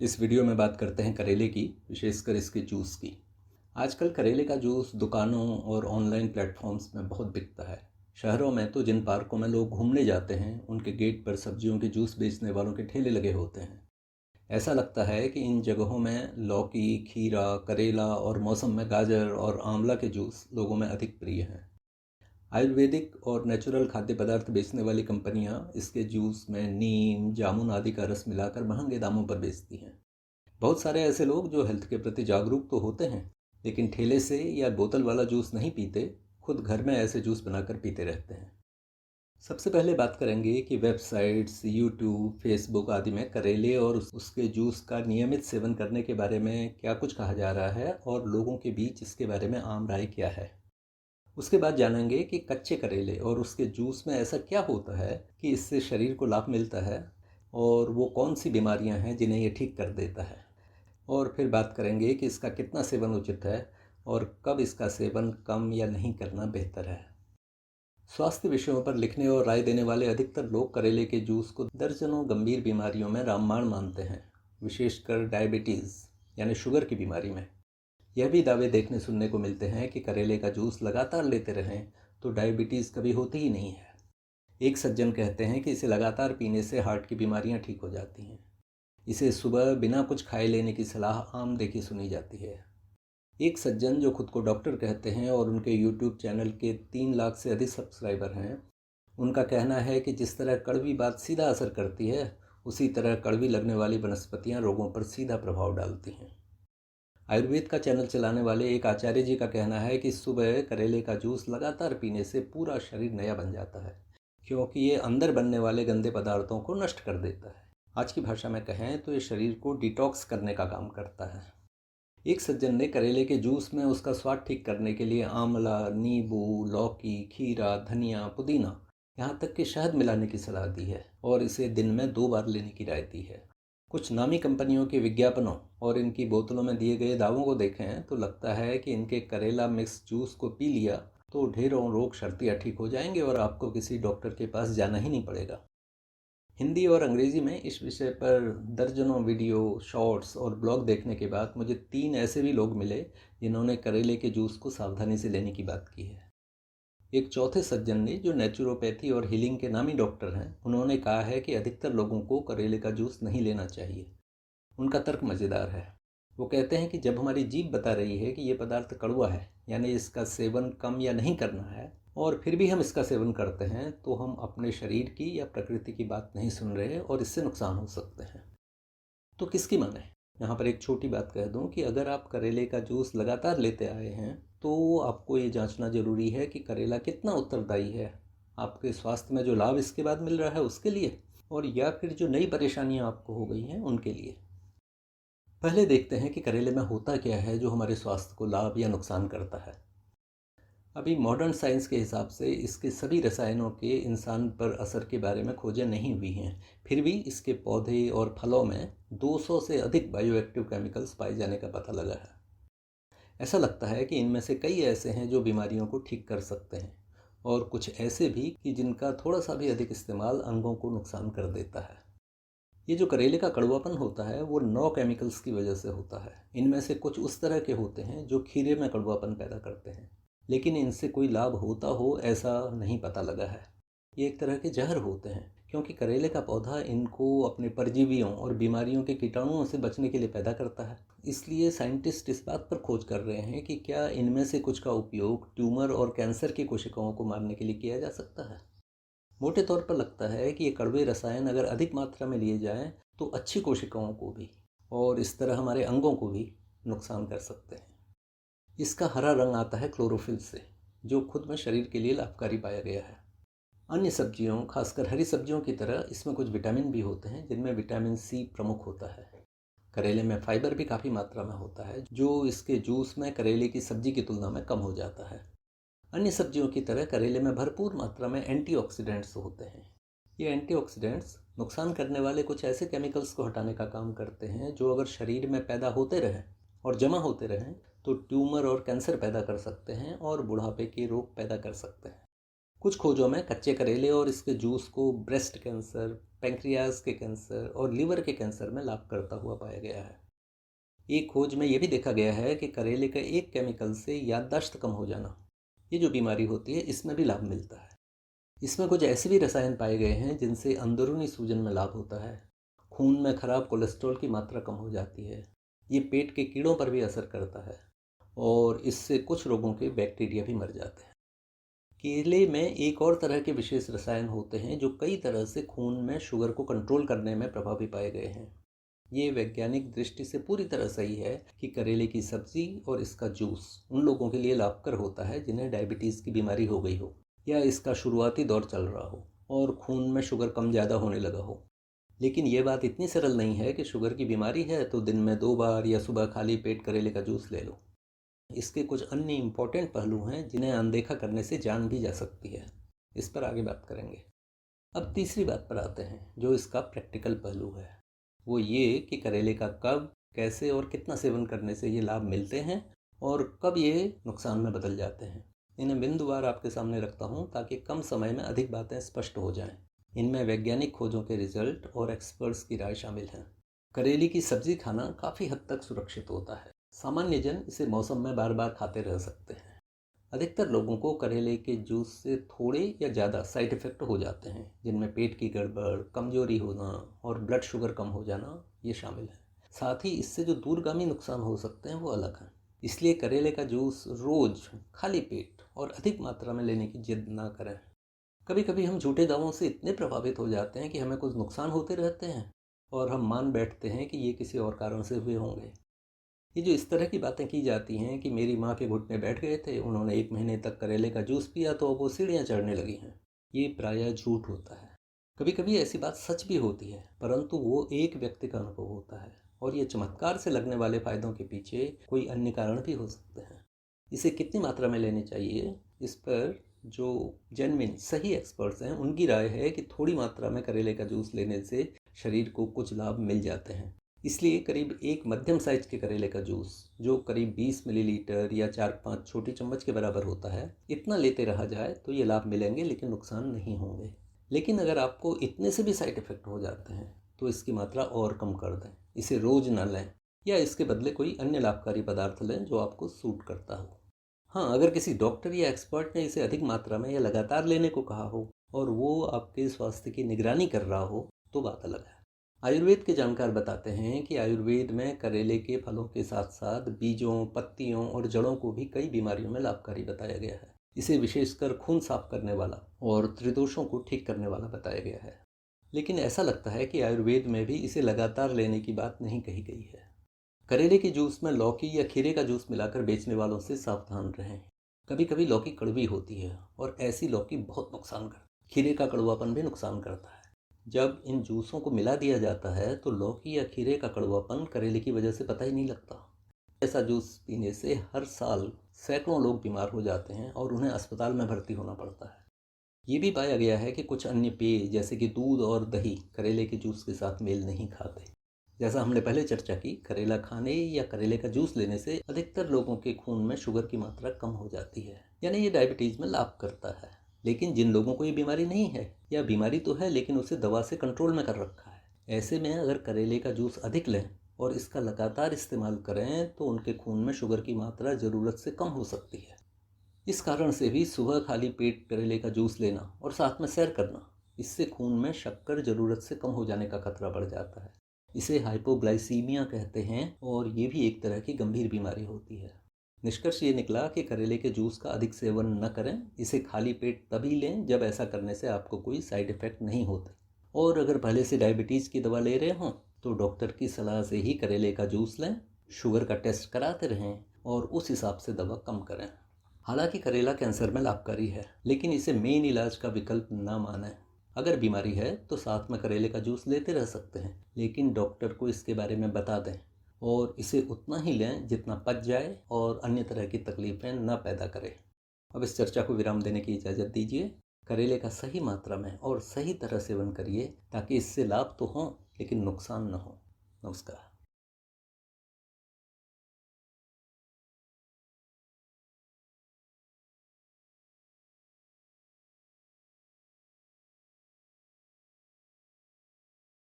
इस वीडियो में बात करते हैं करेले की, विशेषकर इसके जूस की। आजकल करेले का जूस दुकानों और ऑनलाइन प्लेटफॉर्म्स में बहुत बिकता है। शहरों में तो जिन पार्कों में लोग घूमने जाते हैं, उनके गेट पर सब्जियों के जूस बेचने वालों के ठेले लगे होते हैं। ऐसा लगता है कि इन जगहों में लौकी, खीरा, करेला और मौसम में गाजर और आंवला के जूस लोगों में अधिक प्रिय हैं। आयुर्वेदिक और नेचुरल खाद्य पदार्थ बेचने वाली कंपनियां इसके जूस में नीम, जामुन आदि का रस मिलाकर महंगे दामों पर बेचती हैं। बहुत सारे ऐसे लोग जो हेल्थ के प्रति जागरूक तो होते हैं, लेकिन ठेले से या बोतल वाला जूस नहीं पीते, खुद घर में ऐसे जूस बनाकर पीते रहते हैं। सबसे पहले बात करेंगे कि वेबसाइट्स, यूट्यूब, फेसबुक आदि में करेले और उसके जूस का नियमित सेवन करने के बारे में क्या कुछ कहा जा रहा है और लोगों के बीच इसके बारे में आम राय क्या है। उसके बाद जानेंगे कि कच्चे करेले और उसके जूस में ऐसा क्या होता है कि इससे शरीर को लाभ मिलता है, और वो कौन सी बीमारियां हैं जिन्हें ये ठीक कर देता है। और फिर बात करेंगे कि इसका कितना सेवन उचित है और कब इसका सेवन कम या नहीं करना बेहतर है। स्वास्थ्य विषयों पर लिखने और राय देने वाले अधिकतर लोग करेले के जूस को दर्जनों गंभीर बीमारियों में रामबाण मानते हैं, विशेषकर डायबिटीज़ यानी शुगर की बीमारी में। यह भी दावे देखने सुनने को मिलते हैं कि करेले का जूस लगातार लेते रहें तो डायबिटीज़ कभी होती ही नहीं है। एक सज्जन कहते हैं कि इसे लगातार पीने से हार्ट की बीमारियां ठीक हो जाती हैं। इसे सुबह बिना कुछ खाए लेने की सलाह आम देखी सुनी जाती है। एक सज्जन जो खुद को डॉक्टर कहते हैं और उनके यूट्यूब चैनल के 3 लाख से अधिक सब्सक्राइबर हैं, उनका कहना है कि जिस तरह कड़वी बात सीधा असर करती है, उसी तरह कड़वी लगने वाली वनस्पतियां रोगों पर सीधा प्रभाव डालती हैं। आयुर्वेद का चैनल चलाने वाले एक आचार्य जी का कहना है कि सुबह करेले का जूस लगातार पीने से पूरा शरीर नया बन जाता है, क्योंकि ये अंदर बनने वाले गंदे पदार्थों को नष्ट कर देता है। आज की भाषा में कहें तो ये शरीर को डिटॉक्स करने का काम करता है। एक सज्जन ने करेले के जूस में उसका स्वाद ठीक करने के लिए आंवला, नींबू, लौकी, खीरा, धनिया, पुदीना, यहाँ तक कि शहद मिलाने की सलाह दी है और इसे दिन में 2 बार लेने की राय दी है। कुछ नामी कंपनियों के विज्ञापनों और इनकी बोतलों में दिए गए दावों को देखें तो लगता है कि इनके करेला मिक्स जूस को पी लिया तो ढेरों रोग शर्तियाँ ठीक हो जाएंगे और आपको किसी डॉक्टर के पास जाना ही नहीं पड़ेगा। हिंदी और अंग्रेज़ी में इस विषय पर दर्जनों वीडियो, शॉर्ट्स और ब्लॉग देखने के बाद मुझे 3 ऐसे भी लोग मिले जिन्होंने करेले के जूस को सावधानी से लेने की बात की है। एक चौथे सज्जन ने, जो नेचुरोपैथी और हीलिंग के नामी डॉक्टर हैं, उन्होंने कहा है कि अधिकतर लोगों को करेले का जूस नहीं लेना चाहिए। उनका तर्क मज़ेदार है। वो कहते हैं कि जब हमारी जीभ बता रही है कि ये पदार्थ कड़वा है, यानी इसका सेवन कम या नहीं करना है, और फिर भी हम इसका सेवन करते हैं, तो हम अपने शरीर की या प्रकृति की बात नहीं सुन रहे और इससे नुकसान हो सकते हैं। तो किसकी माने? यहाँ पर एक छोटी बात कह दूँ कि अगर आप करेले का जूस लगातार लेते आए हैं, तो आपको ये जांचना ज़रूरी है कि करेला कितना उत्तरदायी है आपके स्वास्थ्य में, जो लाभ इसके बाद मिल रहा है उसके लिए, और या फिर जो नई परेशानियाँ आपको हो गई हैं उनके लिए। पहले देखते हैं कि करेले में होता क्या है जो हमारे स्वास्थ्य को लाभ या नुकसान करता है। अभी मॉडर्न साइंस के हिसाब से इसके सभी रसायनों के इंसान पर असर के बारे में खोजें नहीं हुई हैं, फिर भी इसके पौधे और फलों में 200 से अधिक बायोएक्टिव केमिकल्स पाए जाने का पता लगा है। ऐसा लगता है कि इनमें से कई ऐसे हैं जो बीमारियों को ठीक कर सकते हैं, और कुछ ऐसे भी कि जिनका थोड़ा सा भी अधिक इस्तेमाल अंगों को नुकसान कर देता है। ये जो करेले का कड़वापन होता है वो 9 केमिकल्स की वजह से होता है। इनमें से कुछ उस तरह के होते हैं जो खीरे में कड़वापन पैदा करते हैं, लेकिन इनसे कोई लाभ होता हो ऐसा नहीं पता लगा है। ये एक तरह के जहर होते हैं, क्योंकि करेले का पौधा इनको अपने परजीवियों और बीमारियों के कीटाणुओं से बचने के लिए पैदा करता है। इसलिए साइंटिस्ट इस बात पर खोज कर रहे हैं कि क्या इनमें से कुछ का उपयोग ट्यूमर और कैंसर की कोशिकाओं को मारने के लिए किया जा सकता है। मोटे तौर पर लगता है कि ये कड़वे रसायन अगर अधिक मात्रा में लिए जाएं तो अच्छी कोशिकाओं को भी और इस तरह हमारे अंगों को भी नुकसान कर सकते हैं। इसका हरा रंग आता है क्लोरोफिल से, जो खुद में शरीर के लिए लाभकारी पाया गया है। अन्य सब्जियों, खासकर हरी सब्जियों की तरह, इसमें कुछ विटामिन भी होते हैं, जिनमें विटामिन सी प्रमुख होता है। करेले में फाइबर भी काफ़ी मात्रा में होता है, जो इसके जूस में करेले की सब्जी की तुलना में कम हो जाता है। अन्य सब्जियों की तरह करेले में भरपूर मात्रा में एंटीऑक्सीडेंट्स होते हैं। ये एंटीऑक्सीडेंट्स नुकसान करने वाले कुछ ऐसे केमिकल्स को हटाने का काम करते हैं जो अगर शरीर में पैदा होते रहें और जमा होते रहें तो ट्यूमर और कैंसर पैदा कर सकते हैं और बुढ़ापे के रोग पैदा कर सकते हैं। कुछ खोजों में कच्चे करेले और इसके जूस को ब्रेस्ट कैंसर, पैंक्रियाज के कैंसर और लीवर के कैंसर में लाभ करता हुआ पाया गया है। एक खोज में यह भी देखा गया है कि करेले का एक केमिकल से याददाश्त कम हो जाना, ये जो बीमारी होती है इसमें भी लाभ मिलता है। इसमें कुछ ऐसे भी रसायन पाए गए हैं जिनसे अंदरूनी सूजन में लाभ होता है, खून में खराब कोलेस्ट्रॉल की मात्रा कम हो जाती है, ये पेट के कीड़ों पर भी असर करता है और इससे कुछ रोगों के बैक्टीरिया भी मर जाते हैं। केले में एक और तरह के विशेष रसायन होते हैं जो कई तरह से खून में शुगर को कंट्रोल करने में प्रभावी पाए गए हैं। ये वैज्ञानिक दृष्टि से पूरी तरह सही है कि करेले की सब्जी और इसका जूस उन लोगों के लिए लाभकर होता है जिन्हें डायबिटीज़ की बीमारी हो गई हो या इसका शुरुआती दौर चल रहा हो और खून में शुगर कम ज़्यादा होने लगा हो। लेकिन ये बात इतनी सरल नहीं है कि शुगर की बीमारी है तो दिन में 2 बार या सुबह खाली पेट करेले का जूस ले लो। इसके कुछ अन्य इम्पोर्टेंट पहलू हैं जिन्हें अनदेखा करने से जान भी जा सकती है। इस पर आगे बात करेंगे। अब तीसरी बात पर आते हैं जो इसका प्रैक्टिकल पहलू है, वो ये कि करेले का कब, कैसे और कितना सेवन करने से ये लाभ मिलते हैं और कब ये नुकसान में बदल जाते हैं। इन्हें बिंदुवार आपके सामने रखता हूँ ताकि कम समय में अधिक बातें स्पष्ट हो जाएं। इनमें वैज्ञानिक खोजों के रिजल्ट और एक्सपर्ट्स की राय शामिल है। करेले की सब्जी खाना काफ़ी हद तक सुरक्षित होता है। सामान्य जन इसे मौसम में बार बार खाते रह सकते हैं। अधिकतर लोगों को करेले के जूस से थोड़े या ज़्यादा साइड इफ़ेक्ट हो जाते हैं जिनमें पेट की गड़बड़, कमजोरी होना और ब्लड शुगर कम हो जाना ये शामिल है। साथ ही इससे जो दूरगामी नुकसान हो सकते हैं वो अलग हैं। इसलिए करेले का जूस रोज़ खाली पेट और अधिक मात्रा में लेने की जिद ना करें। कभी कभी हम झूठे दावों से इतने प्रभावित हो जाते हैं कि हमें कुछ नुकसान होते रहते हैं और हम मान बैठते हैं कि ये किसी और कारण से हुए होंगे। ये जो इस तरह की बातें की जाती हैं कि मेरी माँ के घुटने बैठ गए थे, उन्होंने 1 महीने तक करेले का जूस पिया तो अब वो सीढ़ियाँ चढ़ने लगी हैं, ये प्रायः झूठ होता है। कभी कभी ऐसी बात सच भी होती है परंतु वो एक व्यक्ति का अनुभव होता है और ये चमत्कार से लगने वाले फ़ायदों के पीछे कोई अन्य कारण भी हो सकते हैं। इसे कितनी मात्रा में लेनी चाहिए, इस पर जो जेन्युइन सही एक्सपर्ट्स हैं उनकी राय है कि थोड़ी मात्रा में करेले का जूस लेने से शरीर को कुछ लाभ मिल जाते हैं। इसलिए करीब एक मध्यम साइज के करेले का जूस जो करीब 20 मिलीलीटर या 4-5 छोटी चम्मच के बराबर होता है, इतना लेते रहा जाए तो ये लाभ मिलेंगे लेकिन नुकसान नहीं होंगे। लेकिन अगर आपको इतने से भी साइड इफ़ेक्ट हो जाते हैं तो इसकी मात्रा और कम कर दें। इसे रोज़ ना लें या इसके बदले कोई अन्य लाभकारी पदार्थ लें जो आपको सूट करता हो। हाँ, अगर किसी डॉक्टर या एक्सपर्ट ने इसे अधिक मात्रा में या लगातार लेने को कहा हो और वो आपके स्वास्थ्य की निगरानी कर रहा हो तो बात अलग है। आयुर्वेद के जानकार बताते हैं कि आयुर्वेद में करेले के फलों के साथ साथ बीजों, पत्तियों और जड़ों को भी कई बीमारियों में लाभकारी बताया गया है। इसे विशेषकर खून साफ करने वाला और त्रिदोषों को ठीक करने वाला बताया गया है। लेकिन ऐसा लगता है कि आयुर्वेद में भी इसे लगातार लेने की बात नहीं कही गई है। करेले के जूस में लौकी या खीरे का जूस मिलाकर बेचने वालों से सावधान रहें। कभी कभी लौकी कड़वी होती है और ऐसी लौकी बहुत नुकसान करती है। खीरे का कड़वापन भी नुकसान करता है। जब इन जूसों को मिला दिया जाता है तो लौकी या खीरे का कड़वापन करेले की वजह से पता ही नहीं लगता। ऐसा जूस पीने से हर साल सैकड़ों लोग बीमार हो जाते हैं और उन्हें अस्पताल में भर्ती होना पड़ता है। ये भी पाया गया है कि कुछ अन्य पेय जैसे कि दूध और दही करेले के जूस के साथ मेल नहीं खाते। जैसा हमने पहले चर्चा की, करेला खाने या करेले का जूस लेने से अधिकतर लोगों के खून में शुगर की मात्रा कम हो जाती है, यानी ये डायबिटीज़ में लाभ करता है। लेकिन जिन लोगों को ये बीमारी नहीं है या बीमारी तो है लेकिन उसे दवा से कंट्रोल में कर रखा है, ऐसे में अगर करेले का जूस अधिक लें और इसका लगातार इस्तेमाल करें तो उनके खून में शुगर की मात्रा ज़रूरत से कम हो सकती है। इस कारण से भी सुबह खाली पेट करेले का जूस लेना और साथ में सैर करना, इससे खून में शक्कर ज़रूरत से कम हो जाने का खतरा बढ़ जाता है। इसे हाइपोग्लाइसीमिया कहते हैं और ये भी एक तरह की गंभीर बीमारी होती है। निष्कर्ष ये निकला कि करेले के जूस का अधिक सेवन न करें। इसे खाली पेट तभी लें जब ऐसा करने से आपको कोई साइड इफ़ेक्ट नहीं होते, और अगर पहले से डायबिटीज़ की दवा ले रहे हों तो डॉक्टर की सलाह से ही करेले का जूस लें। शुगर का टेस्ट कराते रहें और उस हिसाब से दवा कम करें। हालांकि करेला कैंसर में लाभकारी है लेकिन इसे मेन इलाज का विकल्प न मानें। अगर बीमारी है तो साथ में करेले का जूस लेते रह सकते हैं लेकिन डॉक्टर को इसके बारे में बता दें और इसे उतना ही लें जितना पच जाए और अन्य तरह की तकलीफ़ें न पैदा करे। अब इस चर्चा को विराम देने की इजाज़त दीजिए। करेले का सही मात्रा में और सही तरह सेवन करिए ताकि इससे लाभ तो हों लेकिन नुकसान न हो। नमस्कार।